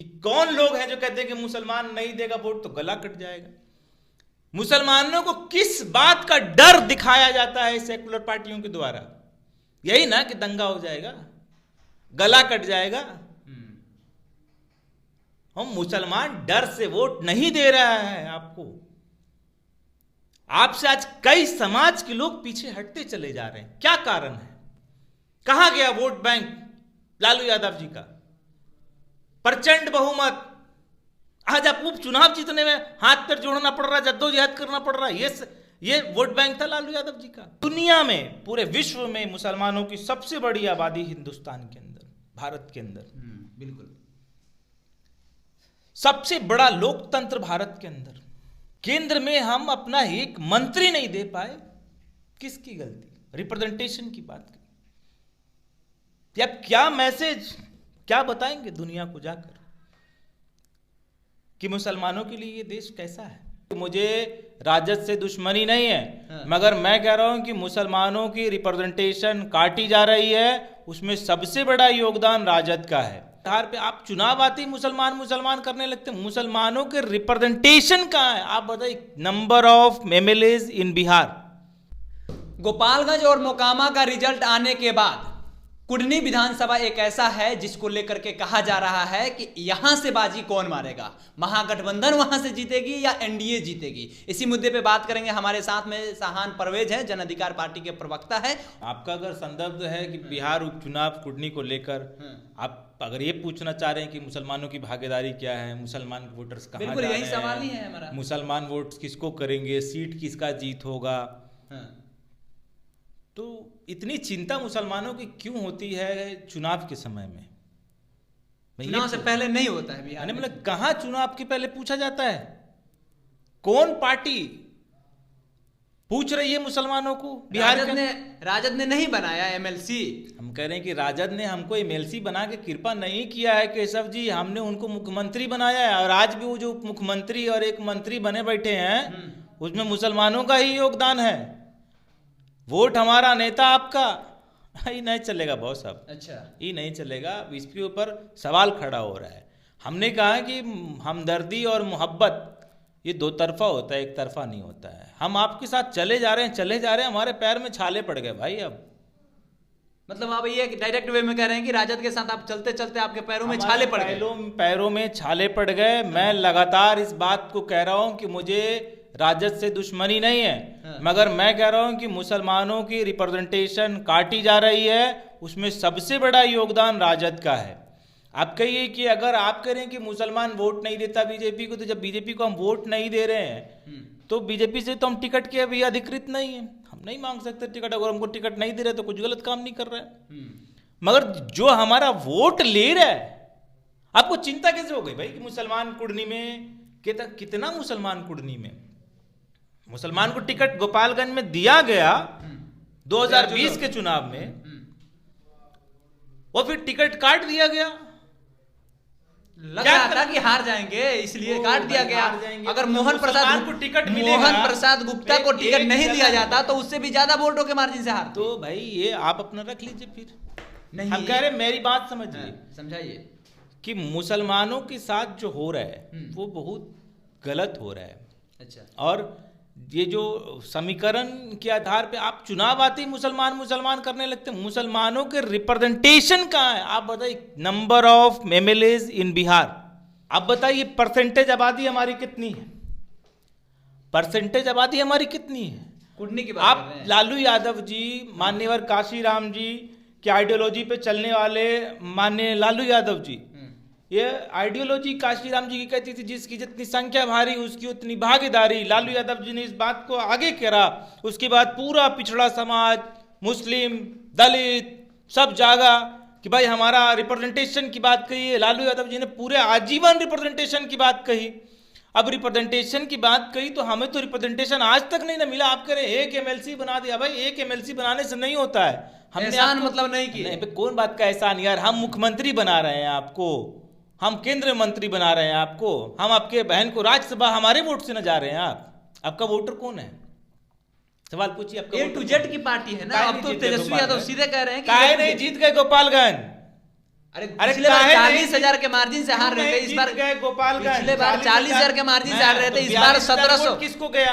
कौन लोग हैं जो कहते हैं कि मुसलमान नहीं देगा वोट तो गला कट जाएगा? मुसलमानों को किस बात का डर दिखाया जाता है सेकुलर पार्टियों के द्वारा? यही ना कि दंगा हो जाएगा, गला कट जाएगा। हम मुसलमान डर से वोट नहीं दे रहा है आपको। आपसे आज कई समाज के लोग पीछे हटते चले जा रहे हैं। क्या कारण है? कहां गया वोट बैंक लालू यादव जी का? प्रचंड बहुमत। आज आप उपचुनाव जीतने में हाथ पैर जोड़ना पड़ रहा है, जद्दोजहद करना पड़ रहा है। ये वोट बैंक था लालू यादव जी का। दुनिया में, पूरे विश्व में मुसलमानों की सबसे बड़ी आबादी हिंदुस्तान के अंदर, भारत के अंदर, बिल्कुल सबसे बड़ा लोकतंत्र भारत के अंदर, केंद्र में हम अपना एक मंत्री नहीं दे पाए। किसकी गलती? रिप्रेजेंटेशन की बात करें। अब क्या मैसेज, क्या बताएंगे दुनिया को जाकर कि मुसलमानों के लिए ये देश कैसा है? मुझे राजद से दुश्मनी नहीं है, मगर मैं कह रहा हूं कि मुसलमानों की रिप्रेजेंटेशन काटी जा रही है। उसमें सबसे बड़ा योगदान राजद का है। बिहार पे आप चुनाव आते ही मुसलमान मुसलमान करने लगते हैं। मुसलमानों के रिप्रेजेंटेशन कहां है? आप बताइए, नंबर ऑफ एमएलएज इन बिहार। गोपालगंज और मोकामा का रिजल्ट आने के बाद कुडनी विधानसभा एक ऐसा है जिसको लेकर के कहा जा रहा है कि यहां से बाजी कौन मारेगा, महागठबंधन वहां से जीतेगी या एनडीए जीतेगी। इसी मुद्दे पे बात करेंगे। हमारे साथ में शाहान परवेज है, जन अधिकार पार्टी के प्रवक्ता है। आपका अगर संदर्भ है कि बिहार उपचुनाव कुडनी को लेकर, आप अगर ये पूछना चाह रहे हैं कि मुसलमानों की भागीदारी क्या है, मुसलमान वोटर्स कहां जा रहे हैं, यही सवाल ही है हमारा। मुसलमान वोट किसको करेंगे, सीट किसका जीत होगा, तो इतनी चिंता मुसलमानों की क्यों होती है चुनाव के समय में? चुनाव से पहले नहीं होता है बिहार में। मतलब कहां चुनाव के पहले पूछा जाता है? कौन पार्टी पूछ रही है मुसलमानों को? बिहार राजद ने नहीं बनाया एमएलसी। हम कह रहे हैं कि राजद ने हमको एमएलसी बना के कृपा नहीं किया है केशव जी, हमने उनको मुख्यमंत्री बनाया है। और आज भी वो जो मुख्यमंत्री और एक मंत्री बने बैठे हैं, उसमें मुसलमानों का ही योगदान है। वोट हमारा, नेता आपका, ये नहीं चलेगा बॉस साहब। अच्छा, ये नहीं चलेगा। इसके ऊपर सवाल खड़ा हो रहा है। हमने कहा कि हमदर्दी और मोहब्बत ये दो तरफा होता है, एक तरफा नहीं होता है। हम आपके साथ चले जा रहे हैं, हमारे पैर में छाले पड़ गए भाई। अब मतलब आप ये डायरेक्ट वे में कह रहे हैं कि राजद के साथ आप चलते चलते आपके पैरों में छाले पड़ गए? पैरों में छाले पड़ गए। मैं लगातार इस बात को कह रहा हूं कि मुझे राजद से दुश्मनी नहीं है, मगर मैं कह रहा हूं कि मुसलमानों की रिप्रेजेंटेशन काटी जा रही है। उसमें सबसे बड़ा योगदान राजद का है। आप कहिए कि अगर आप कह रहे हैं कि मुसलमान वोट नहीं देता बीजेपी को, तो जब बीजेपी को हम वोट नहीं दे रहे हैं तो बीजेपी से तो हम टिकट के अभी अधिकृत नहीं है, हम नहीं मांग सकते टिकट। अगर हमको टिकट नहीं दे रहे तो कुछ गलत काम नहीं कर रहे हैं। मगर जो हमारा वोट ले रहा है, आपको चिंता कैसे हो गई भाई कि मुसलमान कुडनी में कितना मुसलमान कुडनी में, मुसलमान को टिकट गोपालगंज में दिया गया 2020 के चुनाव में, और फिर टिकट काट दिया गया। लग रहा था कि हार जाएंगे, इसलिए काट दिया गया। अगर मोहन प्रसाद को टिकट मिलेगा, मोहन प्रसाद गुप्ता को टिकट नहीं दिया जाता तो उससे भी ज्यादा वोटों के मार्जिन से हार। तो भाई ये आप अपना रख लीजिए। फिर नहीं, हम कह रहे मेरी बात समझिए, समझाइए कि मुसलमानों के साथ जो हो रहा है वो बहुत गलत हो रहा है। अच्छा, और ये जो समीकरण के आधार पे आप चुनाव आते ही मुसलमान मुसलमान करने लगते हैं। मुसलमानों के रिप्रेजेंटेशन कहां है? आप बताइए, नंबर ऑफ एमएलएज इन बिहार। आप बताइए परसेंटेज आबादी हमारी कितनी है? परसेंटेज आबादी हमारी कितनी है? कुडनी की बात आप कर रहे हैं। लालू यादव जी, मान्यवर काशीराम जी की आइडियोलॉजी पे चलने वाले माननीय लालू यादव जी, ये आइडियोलॉजी काशीराम जी की कहती थी जिसकी जितनी संख्या भारी उसकी उतनी भागीदारी। लालू यादव जी ने इस बात को आगे करा। उसके बाद पूरा पिछड़ा समाज, मुस्लिम, दलित सब जागा कि भाई हमारा रिप्रेजेंटेशन की बात कही है। लालू यादव जी ने पूरे आजीवन रिप्रेजेंटेशन की बात कही। अब रिप्रेजेंटेशन की बात कही तो हमें तो रिप्रेजेंटेशन आज तक नहीं ना मिला। आप कह रहे एक एमएलसी बना दिया। भाई एक एमएलसी बनाने से नहीं होता है। हमने एहसान मतलब नहीं किया। कौन बात का एहसान यार? हम मुख्यमंत्री बना रहे हैं आपको, हम केंद्रीय मंत्री बना रहे हैं आपको, हम आपके बहन को राज्यसभा हमारे वोट से न जा रहे हैं। आपका वोटर कौन है? सवाल पूछिए। आपका A to Z की पार्टी है ना। अब तो तेजस्वी यादव सीधे कह रहे हैं कि काहे नहीं जीत गए गोपालगंज? अरे अरे पिछले बार काहे 40,000 के मार्जिन से हार रहे थे, इस बार गए गोपालगंज पिछले बार 40,000 के मार्जिन से हार रहे थे, इस बार 1700। किसको गया?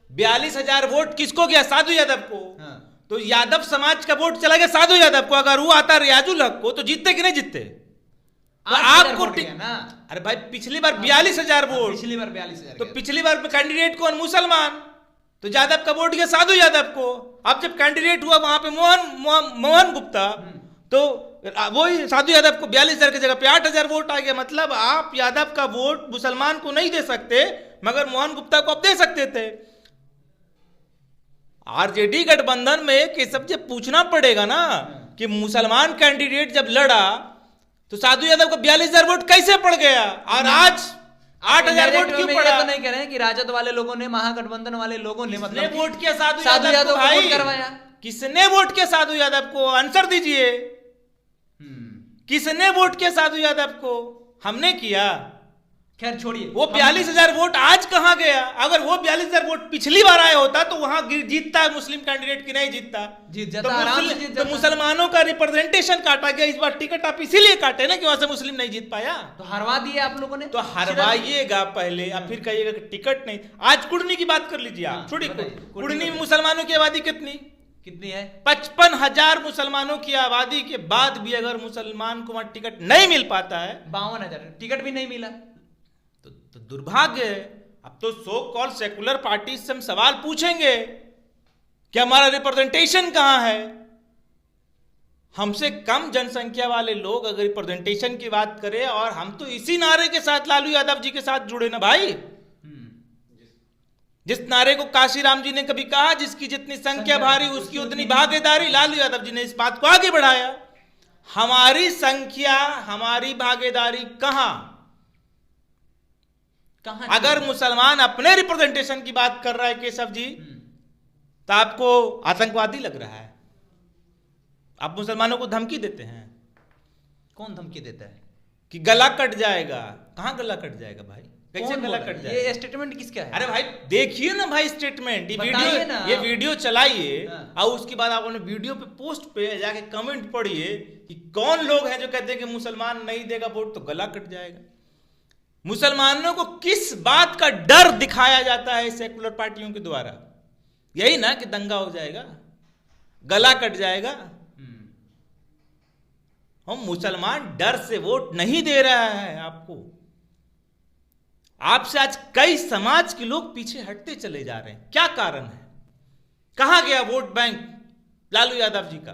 42,000 वोट किसको गया? साधु यादव को। तो यादव समाज का वोट चला गया साधु यादव को। अगर वो आता रियाजुल हक को तो जीतते कि नहीं जीतते? तो आपको ना, अरे भाई पिछली बार 42,000 वोट, पिछली बार 42,000, तो पिछली बार कैंडिडेट कौन? मुसलमान। तो यादव का वोट गया साधु यादव को। अब जब कैंडिडेट हुआ वहां पे मोहन गुप्ता, तो वही साधु यादव को 42,000 की जगह पे 8,000 वोट आ गया। मतलब आप यादव का वोट मुसलमान को नहीं दे सकते, मगर मोहन गुप्ता को आप दे सकते थे। आरजेडी गठबंधन में कि सब जब पूछना पड़ेगा ना कि मुसलमान कैंडिडेट जब लड़ा तो साधु यादव को 42,000 वोट कैसे पड़ गया, और आज 8,000 वोट क्यों पड़ा? तो नहीं कह रहे हैं कि राजद वाले लोगों ने, महागठबंधन वाले लोगों ने मतलब वोट किया साधु यादव को वोट करवाया। किसने वोट किया साधु यादव को? आंसर दीजिए। किसने वोट किया साधु यादव को? हमने किया। खैर छोड़िए, वो 42,000 वोट आज कहां गया? अगर वो 42,000 वोट पिछली बार आया होता तो वहां जीतता मुस्लिम कैंडिडेट की नहीं जीतता। जीत जाता, आराम से जीत जाता। तो मुसलमानों का रिप्रेजेंटेशन काटा गया। इस बार टिकट आप इसीलिए काटे ना कि वहां से मुस्लिम नहीं जीत पाया। तो हरवा दिए आप लोगों ने। तो हरवाइएगा पहले, अब फिर कहिएगा कि टिकट नहीं। आज कुड़नी की बात कर लीजिए आप। छोड़िए, कुड़नी में मुसलमानों की आबादी कितनी है? 55,000 मुसलमानों की आबादी के बाद भी अगर मुसलमान को वहां टिकट नहीं मिल पाता है, 52,000 टिकट भी नहीं मिला, तो दुर्भाग्य है। अब तो सो कॉल सेकुलर पार्टी से हम सवाल पूछेंगे कि हमारा रिप्रेजेंटेशन कहां है? हमसे कम जनसंख्या वाले लोग अगर रिप्रेजेंटेशन की बात करें, और हम तो इसी नारे के साथ लालू यादव जी के साथ जुड़े ना भाई। जिस नारे को काशीराम जी ने कभी कहा, जिसकी जितनी संख्या भारी उसकी उतनी भागीदारी, लालू यादव जी ने इस बात को आगे बढ़ाया। हमारी संख्या, हमारी भागीदारी कहां? अगर मुसलमान अपने रिप्रेजेंटेशन की बात कर रहा है केशव जी, तो आपको आतंकवादी लग रहा है। आप मुसलमानों को धमकी देते हैं। कौन धमकी देता है? कि गला कट जाएगा। कहां गला कट जाएगा भाई? कैसे गला कट जाएगा? ये स्टेटमेंट किसका है? अरे भाई देखिए ना भाई स्टेटमेंट, ये वीडियो चलाइए, और उसके बाद आप अपने वीडियो पे पोस्ट पे जाके कमेंट पढ़िए कि कौन लोग हैं जो कहते हैं कि मुसलमान नहीं देगा वोट तो गला कट जाएगा। मुसलमानों को किस बात का डर दिखाया जाता है सेकुलर पार्टियों के द्वारा? यही ना कि दंगा हो जाएगा, गला कट जाएगा। हम मुसलमान डर से वोट नहीं दे रहा है आपको। आपसे आज कई समाज के लोग पीछे हटते चले जा रहे हैं। क्या कारण है? कहां गया वोट बैंक लालू यादव जी का?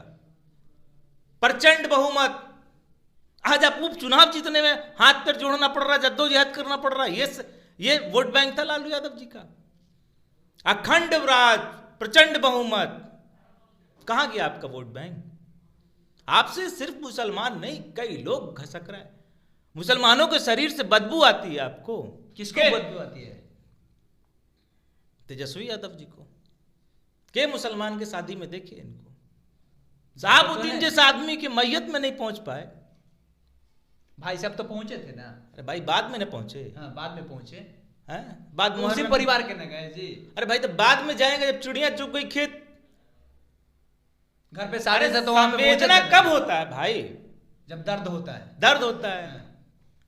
प्रचंड बहुमत। आज आप उपचुनाव जीतने में हाथ पैर जोड़ना पड़ रहा है, जद्दोजहद करना पड़ रहा है। ये वोट बैंक था लालू यादव जी का। अखंड राज, प्रचंड बहुमत। कहां गया आपका वोट बैंक? आपसे सिर्फ मुसलमान नहीं, कई लोग घसक रहे हैं। मुसलमानों के शरीर से बदबू आती है आपको। किसको बदबू आती है? तेजस्वी यादव जी को। के मुसलमान के शादी में देखिए इनको। साहबुद्दीन जैसे आदमी के मैयत में नहीं पहुंच पाए। भाई साहब तो पहुंचे थे ना। अरे भाई बाद में न पहुंचे। हाँ, बाद में पहुंचे हैं? बाद में उसी परिवार के न गए जी। अरे भाई तो बाद में जाएंगे जब चिड़िया चुग गई खेत। घर पे सारे थे तो वहां पे संवेदना कब होता है भाई? जब दर्द होता है। दर्द होता है।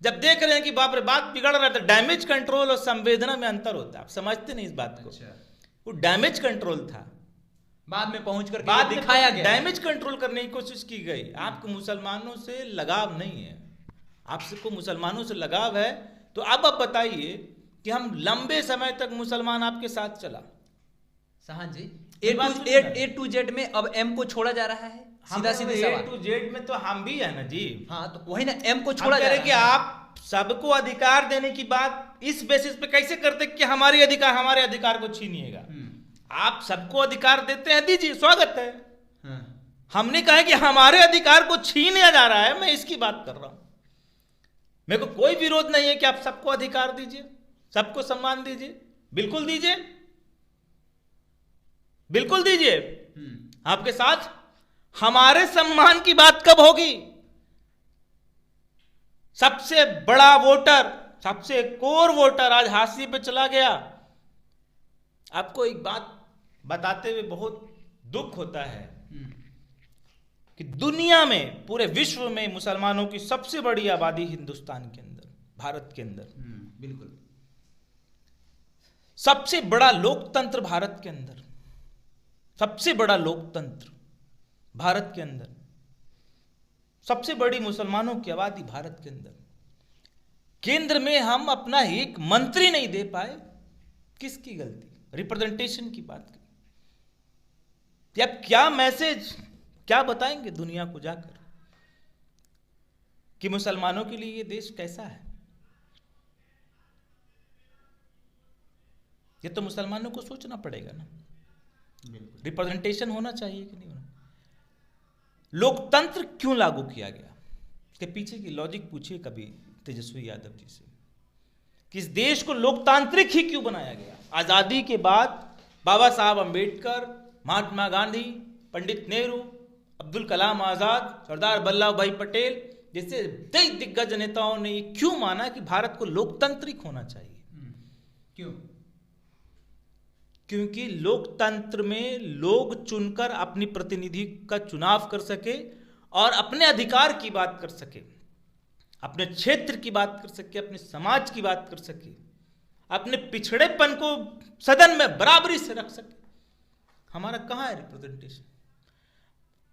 जब देख रहे हैं कि बाप रे बात बिगड़ रहा है, तो डैमेज कंट्रोल और संवेदना में अंतर होता है। आप समझते नहीं इस बात को। वो डैमेज कंट्रोल था। बाद में पहुंच कर बाद में दिखाया गया, डैमेज कंट्रोल करने की कोशिश की गई। आपको मुसलमानों से लगाव नहीं है। आपको मुसलमानों से लगाव है तो अब आप बताइए कि हम लंबे समय तक मुसलमान आपके साथ चला। साहन जी, ए टू जेड में अब एम को छोड़ा जा रहा है। सीधा सीधे ए टू जेड में तो हम भी है ना जी। हाँ, तो वही ना, एम को छोड़ा जा रहा है कि आप सबको अधिकार देने की बात इस बेसिस पे कैसे करते कि हमारे अधिकार को छीनिएगा। आप सबको अधिकार देते हैं, दीजिए, स्वागत है। हमने कहा कि हमारे अधिकार को छीना जा रहा है, मैं इसकी बात कर रहा हूं। मेरे को कोई विरोध नहीं है कि आप सबको अधिकार दीजिए, सबको सम्मान दीजिए, बिल्कुल दीजिए, बिल्कुल दीजिए। आपके साथ हमारे सम्मान की बात कब होगी? सबसे बड़ा वोटर, सबसे कोर वोटर आज हाशिए पे चला गया। आपको एक बात बताते हुए बहुत दुख होता है कि कि दुनिया में, पूरे विश्व में मुसलमानों की सबसे बड़ी आबादी हिंदुस्तान के अंदर, भारत के अंदर, बिल्कुल सबसे बड़ा लोकतंत्र भारत के अंदर, सबसे बड़ा लोकतंत्र भारत के अंदर, सबसे बड़ी मुसलमानों की आबादी भारत के अंदर, केंद्र में हम अपना एक मंत्री नहीं दे पाए, किसकी गलती? रिप्रेजेंटेशन की बात की। अब क्या मैसेज, क्या बताएंगे दुनिया को जाकर कि मुसलमानों के लिए ये देश कैसा है? ये तो मुसलमानों को सोचना पड़ेगा ना। रिप्रेजेंटेशन होना चाहिए कि नहीं होना? लोकतंत्र क्यों लागू किया गया, इसके पीछे की लॉजिक पूछिए कभी तेजस्वी यादव जी से, कि इस देश को लोकतांत्रिक ही क्यों बनाया गया? आजादी के बाद बाबा साहब अंबेडकर, महात्मा गांधी, पंडित नेहरू, अब्दुल कलाम आजाद, सरदार वल्लभ भाई पटेल जैसे कई दिग्गज नेताओं ने ये क्यों माना कि भारत को लोकतांत्रिक होना चाहिए? क्यों? क्योंकि लोकतंत्र में लोग चुनकर अपनी प्रतिनिधि का चुनाव कर सके और अपने अधिकार की बात कर सके, अपने क्षेत्र की बात कर सके, अपने समाज की बात कर सके, अपने पिछड़ेपन को सदन में बराबरी से रख सके। हमारा कहां है रिप्रेजेंटेशन?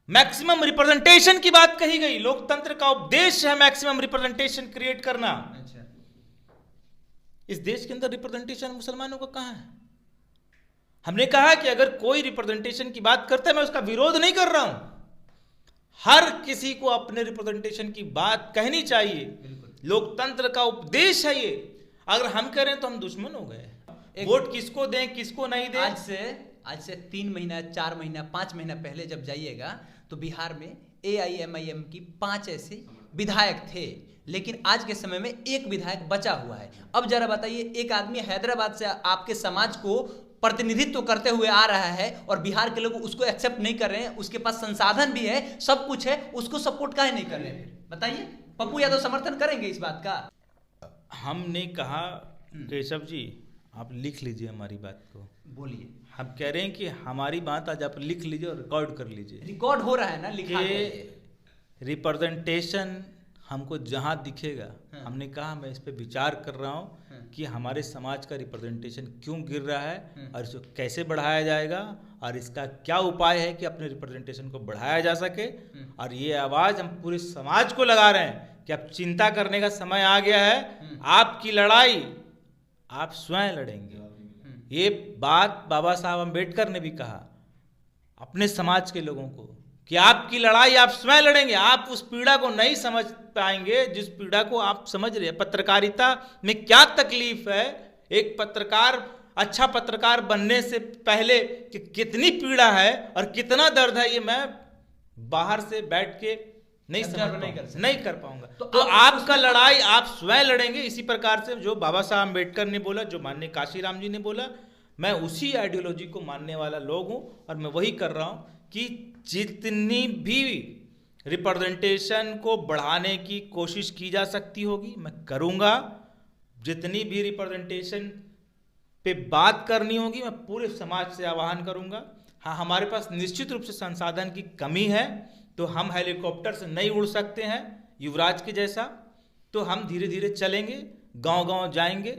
मैक्सिमम रिप्रेजेंटेशन की बात कही गई, लोकतंत्र का उद्देश्य है मैक्सिमम रिप्रेजेंटेशन क्रिएट करना। अच्छा, इस देश के अंदर रिप्रेजेंटेशन मुसलमानों का कहां है? हमने कहा कि अगर कोई रिप्रेजेंटेशन की बात करता है, मैं उसका विरोध नहीं कर रहा हूं, हर किसी को अपने रिप्रेजेंटेशन की बात कहनी चाहिए, लोकतंत्र का उपदेश है ये। अगर हम करें तो हम दुश्मन हो गए। वोट किसको दें किसको नहीं दें, आज से 3 महीना 4 महीना 5 महीना पहले जब जाइएगा तो बिहार में AIMIM की 5 ऐसे विधायक थे, लेकिन आज के समय में एक विधायक बचा हुआ है। अब जरा बताइए, एक आदमी हैदराबाद से आपके समाज को प्रतिनिधित्व करते हुए आ रहा है और बिहार के लोग उसको एक्सेप्ट नहीं कर रहे हैं, उसके पास संसाधन भी है, सब कुछ है, उसको सपोर्ट काहे नहीं कर रहे हैं? बताइए, पप्पू यादव समर्थन करेंगे इस बात का? हमने कहा केशव जी आप लिख लीजिए हमारी बात को। बोलिए। हम कह रहे हैं कि हमारी बात आज आप लिख लीजिए और रिकॉर्ड कर लीजिए। रिकॉर्ड हो रहा है ना, लिखा है। रिप्रेजेंटेशन हमको जहां दिखेगा, हमने कहा मैं इस पे विचार कर रहा हूं कि हमारे समाज का रिप्रेजेंटेशन क्यों गिर रहा है और इसको कैसे बढ़ाया जाएगा और इसका क्या उपाय है कि अपने रिप्रेजेंटेशन को बढ़ाया जा सके। और ये आवाज हम पूरे समाज को लगा रहे हैं कि अब चिंता करने का समय आ गया है, आपकी लड़ाई आप स्वयं लड़ेंगे। ये बात बाबा साहब अंबेडकर ने भी कहा अपने समाज के लोगों को कि आपकी लड़ाई आप स्वयं लड़ेंगे। आप उस पीड़ा को नहीं समझ पाएंगे जिस पीड़ा को आप समझ रहे हैं। पत्रकारिता में क्या तकलीफ है, एक पत्रकार अच्छा पत्रकार बनने से पहले कि कितनी पीड़ा है और कितना दर्द है, ये मैं बाहर से बैठ के नहीं कर पाऊंगा। तो आपका लड़ाई आप स्वयं लड़ेंगे। इसी प्रकार से जो बाबा साहब अम्बेडकर ने बोला, जो माननीय काशीराम जी ने बोला, मैं उसी आइडियोलॉजी को मानने वाला लोग हूं और मैं वही कर रहा हूं कि जितनी भी रिप्रेजेंटेशन को बढ़ाने की कोशिश की जा सकती होगी मैं करूंगा। जितनी भी रिप्रेजेंटेशन पे बात करनी होगी मैं पूरे समाज से आह्वान करूंगा। हाँ, हमारे पास निश्चित रूप से संसाधन की कमी है, तो हम हेलीकॉप्टर से नहीं उड़ सकते हैं युवराज के जैसा, तो हम धीरे धीरे चलेंगे, गांव-गांव जाएंगे,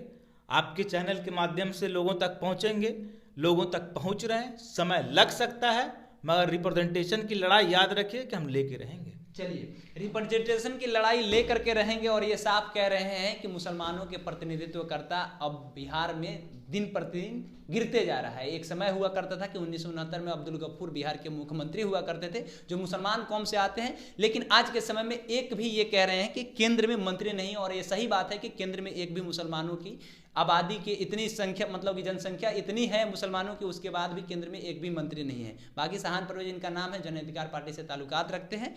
आपके चैनल के माध्यम से लोगों तक पहुंचेंगे, लोगों तक पहुंच रहे हैं। समय लग सकता है मगर रिप्रेजेंटेशन की लड़ाई याद रखिए कि हम लेके रहेंगे। चलिए, रिप्रेजेंटेशन की लड़ाई लेकर के रहेंगे और ये साफ कह रहे हैं कि मुसलमानों के प्रतिनिधित्व करता अब बिहार में दिन प्रतिदिन गिरते जा रहा है। एक समय हुआ करता था कि 1969 में अब्दुल गफूर बिहार के मुख्यमंत्री हुआ करते थे जो मुसलमान कौम से आते हैं, लेकिन आज के समय में एक भी ये कह रहे हैं कि केंद्र में मंत्री नहीं। और ये सही बात है कि केंद्र में एक भी मुसलमानों की आबादी की इतनी संख्या, मतलब कि जनसंख्या इतनी है मुसलमानों की, उसके बाद भी केंद्र में एक भी मंत्री नहीं है। बाकी सहान परवेज इनका नाम है, जन अधिकार पार्टी से ताल्लुकात रखते हैं।